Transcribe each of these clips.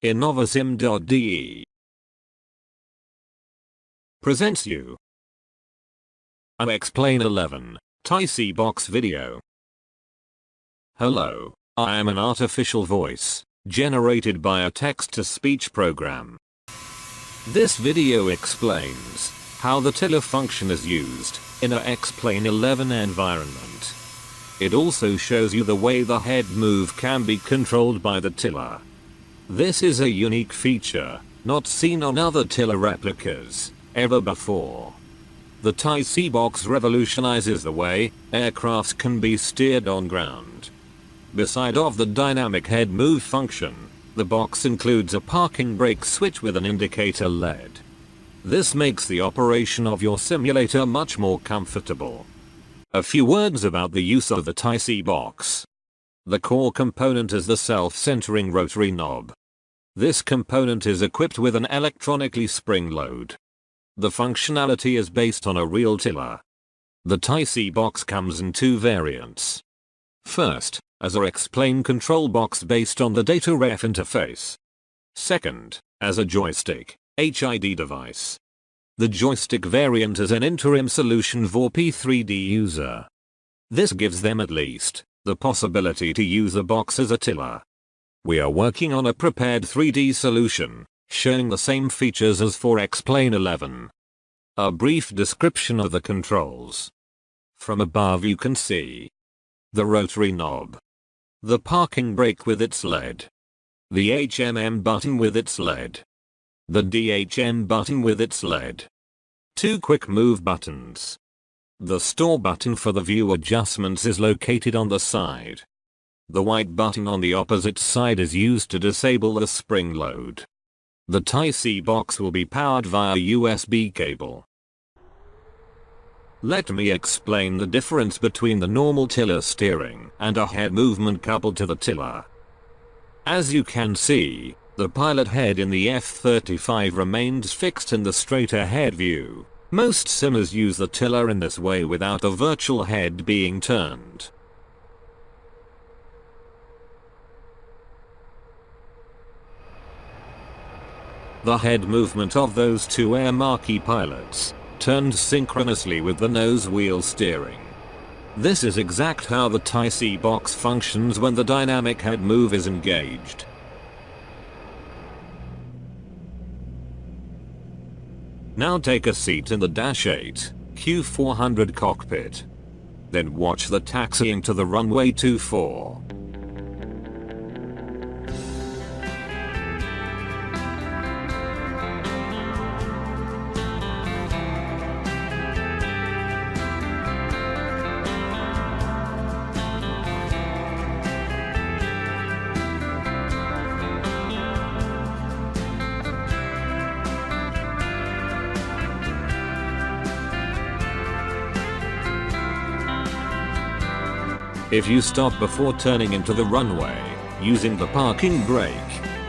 Innovasim.de presents you an Explain 11 TiSi-Box video. Hello, I am an artificial voice generated by a text-to-speech program. This video explains how the tiller function is used in a Explain 11 environment. It also shows you the way the head move can be controlled by the tiller. This is a unique feature not seen on other tiller replicas ever before. The TiSi-Box revolutionizes the way aircrafts can be steered on ground. Beside of the dynamic head move function, the box includes a parking brake switch with an indicator LED. This makes the operation of your simulator much more comfortable. A few words about the use of the TiSi-Box. The core component is the self-centering rotary knob. This component is equipped with an electronically spring load. The functionality is based on a real tiller. The TiSi-Box comes in two variants. First, as a Explain control box based on the data ref interface. Second, as a joystick HID device. The joystick variant is an interim solution for P3D user. This gives them at least the possibility to use the box as a tiller. We are working on a prepared 3D solution, showing the same features as for Explain 11. A brief description of the controls. From above you can see the rotary knob, the parking brake with its LED, the HMM button with its LED, the DHM button with its LED, two quick move buttons. The store button for the view adjustments is located on the side. The white button on the opposite side is used to disable the spring load. The TiSi-Box will be powered via USB cable. Let me explain the difference between the normal tiller steering and a head movement coupled to the tiller. As you can see, the pilot head in the F-35 remains fixed in the straight ahead view. Most simmers use the tiller in this way without a virtual head being turned. The head movement of those two Air Marquis pilots turned synchronously with the nose wheel steering. This is exactly how the TiSi-Box functions when the dynamic head move is engaged. Now take a seat in the Dash 8 Q400 cockpit. Then watch the taxiing to the runway 24. If you stop before turning into the runway, using the parking brake,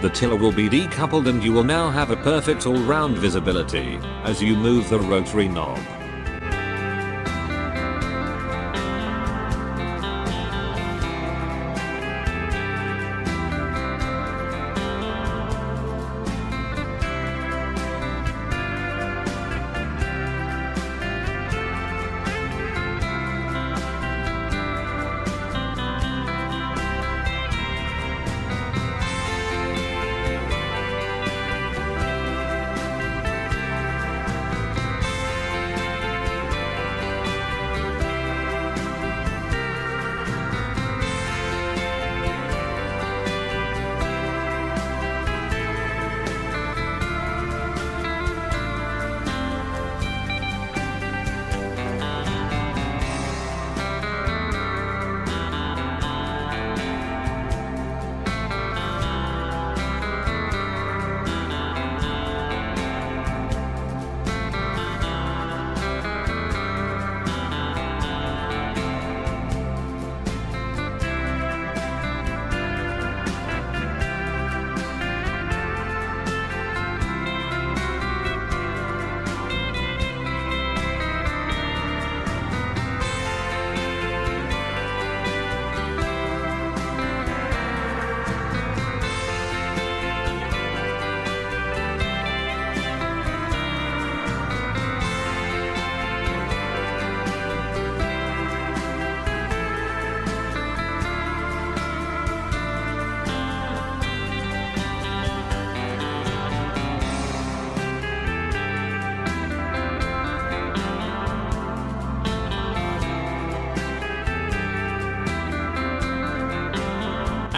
the tiller will be decoupled and you will now have a perfect all-round visibility as you move the rotary knob.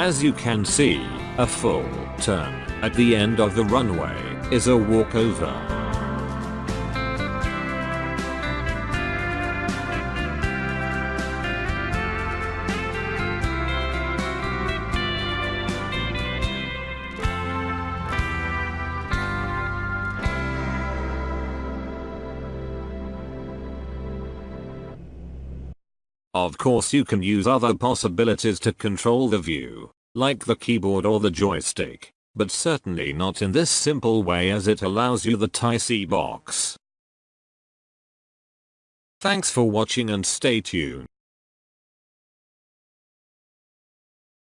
As you can see, a full turn at the end of the runway is a walkover. Of course you can use other possibilities to control the view, like the keyboard or the joystick, but certainly not in this simple way as it allows you the TiSi-Box. Thanks for watching and stay tuned.